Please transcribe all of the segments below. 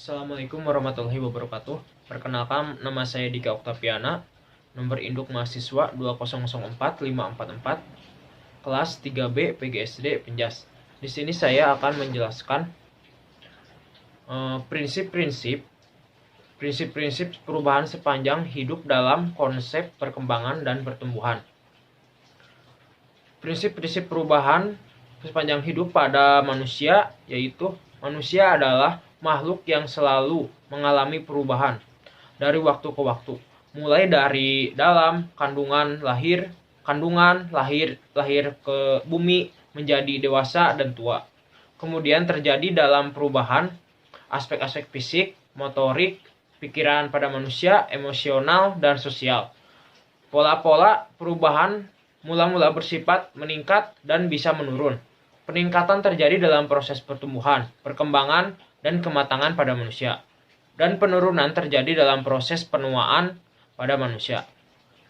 Assalamualaikum warahmatullahi wabarakatuh. Perkenalkan, nama saya Dika Oktaviana, nomor induk mahasiswa 2004544, kelas 3B PGSD Penjas. Di sini saya akan menjelaskan prinsip-prinsip perubahan sepanjang hidup dalam konsep perkembangan dan pertumbuhan. Prinsip-prinsip perubahan sepanjang hidup pada manusia, yaitu manusia adalah makhluk yang selalu mengalami perubahan dari waktu ke waktu, mulai dari dalam kandungan lahir ke bumi menjadi dewasa dan tua. Kemudian terjadi dalam perubahan aspek-aspek fisik, motorik, pikiran pada manusia, emosional, dan sosial. Pola-pola perubahan mula-mula bersifat meningkat dan bisa menurun. Peningkatan terjadi dalam proses pertumbuhan, perkembangan, dan kematangan pada manusia. Dan penurunan terjadi dalam proses penuaan pada manusia.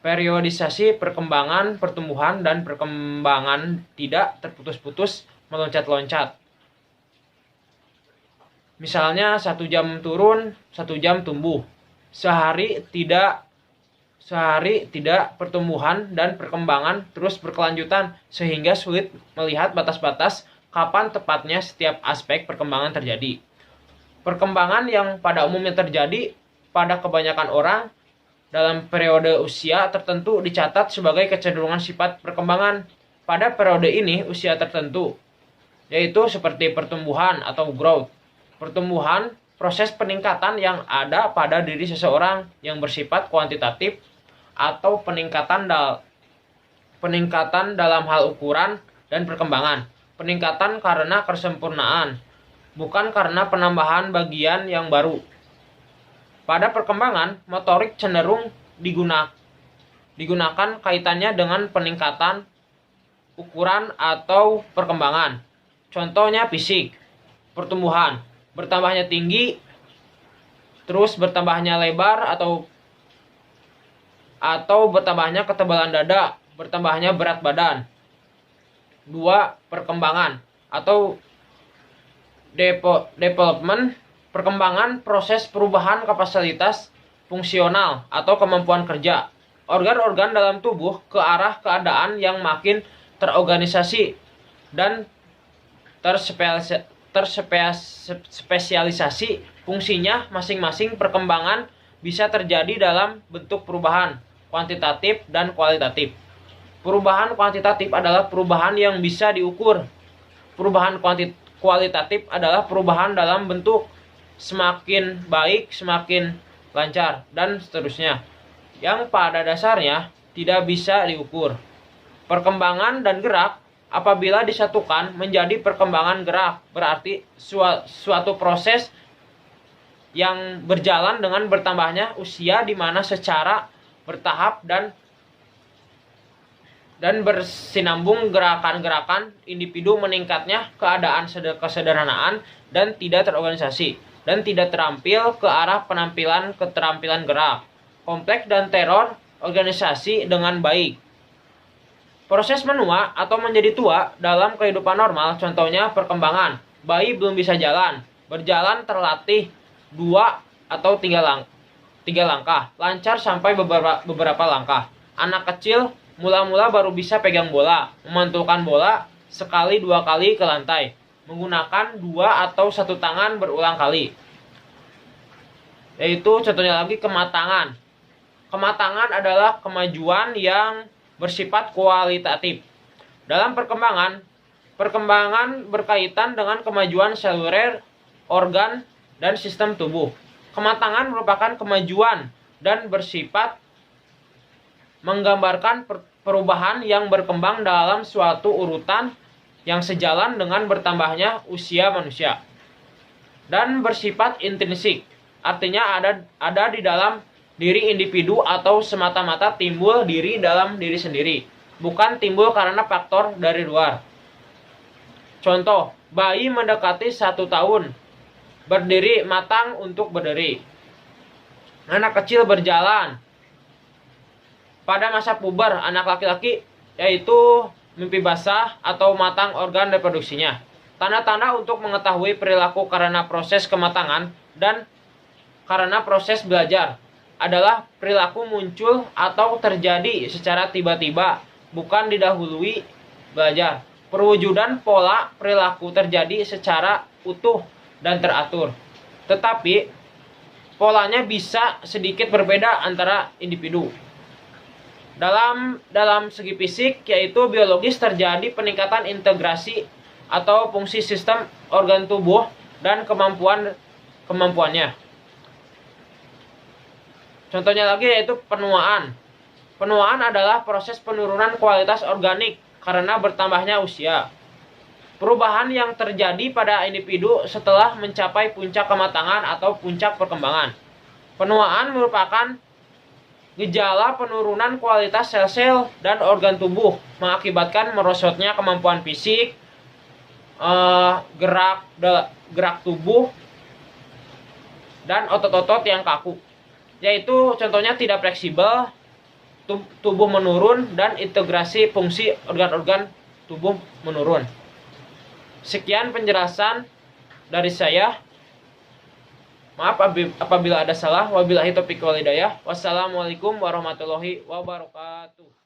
Periodisasi perkembangan, pertumbuhan, dan perkembangan tidak terputus-putus meloncat-loncat. Misalnya 1 jam turun, 1 jam tumbuh. Sehari tidak pertumbuhan dan perkembangan terus berkelanjutan sehingga sulit melihat batas-batas kapan tepatnya setiap aspek perkembangan terjadi. Perkembangan yang pada umumnya terjadi pada kebanyakan orang dalam periode usia tertentu dicatat sebagai kecenderungan sifat perkembangan pada periode ini usia tertentu, yaitu seperti pertumbuhan atau growth. Pertumbuhan, proses peningkatan yang ada pada diri seseorang yang bersifat kuantitatif atau peningkatan dalam hal ukuran dan perkembangan. Peningkatan karena kesempurnaan, bukan karena penambahan bagian yang baru. Pada perkembangan, motorik cenderung digunakan kaitannya dengan peningkatan ukuran atau perkembangan. Contohnya fisik, pertumbuhan, bertambahnya tinggi, terus bertambahnya lebar atau bertambahnya ketebalan dada, bertambahnya berat badan. 2. Perkembangan atau development, perkembangan proses perubahan kapasitas fungsional atau kemampuan kerja organ-organ dalam tubuh ke arah keadaan yang makin terorganisasi dan terspesialisasi fungsinya masing-masing. Perkembangan bisa terjadi dalam bentuk perubahan kuantitatif dan kualitatif. Perubahan kuantitatif adalah perubahan yang bisa diukur. Perubahan kualitatif adalah perubahan dalam bentuk semakin baik, semakin lancar, dan seterusnya, yang pada dasarnya tidak bisa diukur. Perkembangan dan gerak apabila disatukan menjadi perkembangan gerak, berarti suatu proses yang berjalan dengan bertambahnya usia di mana secara bertahap dan bersinambung gerakan-gerakan individu meningkatnya keadaan kesederhanaan dan tidak terorganisasi dan tidak terampil ke arah keterampilan gerak kompleks dan teror organisasi dengan baik. Proses menua atau menjadi tua dalam kehidupan normal, contohnya perkembangan. Bayi belum bisa jalan, berjalan terlatih 2 atau 3 langkah, lancar sampai beberapa langkah. Anak kecil mula-mula baru bisa pegang bola, memantulkan bola 1-2 kali ke lantai, menggunakan 2 atau 1 tangan berulang kali. Yaitu contohnya lagi kematangan. Kematangan adalah kemajuan yang bersifat kualitatif. Dalam perkembangan berkaitan dengan kemajuan seluler, organ, dan sistem tubuh. Kematangan merupakan kemajuan dan bersifat menggambarkan perubahan yang berkembang dalam suatu urutan yang sejalan dengan bertambahnya usia manusia. Dan bersifat intrinsik, artinya ada di dalam diri individu atau semata-mata timbul dalam diri sendiri, bukan timbul karena faktor dari luar. Contoh, bayi mendekati 1 tahun, berdiri matang untuk berdiri. Anak kecil berjalan. Pada masa puber, anak laki-laki yaitu mimpi basah atau matang organ reproduksinya. Tanda-tanda untuk mengetahui perilaku karena proses kematangan dan karena proses belajar adalah perilaku muncul atau terjadi secara tiba-tiba, bukan didahului belajar. Perwujudan pola perilaku terjadi secara utuh dan teratur. Tetapi polanya bisa sedikit berbeda antara individu. Dalam segi fisik, yaitu biologis, terjadi peningkatan integrasi atau fungsi sistem organ tubuh dan kemampuannya. Contohnya lagi yaitu penuaan. Penuaan adalah proses penurunan kualitas organik karena bertambahnya usia. Perubahan yang terjadi pada individu setelah mencapai puncak kematangan atau puncak perkembangan. Penuaan merupakan gejala penurunan kualitas sel-sel dan organ tubuh, mengakibatkan merosotnya kemampuan fisik, gerak tubuh, dan otot-otot yang kaku. Yaitu contohnya tidak fleksibel, tubuh menurun, dan integrasi fungsi organ-organ tubuh menurun. Sekian penjelasan dari saya. Maaf apabila ada salah. Wabillahi taufiq wal hidayah. Wassalamualaikum warahmatullahi wabarakatuh.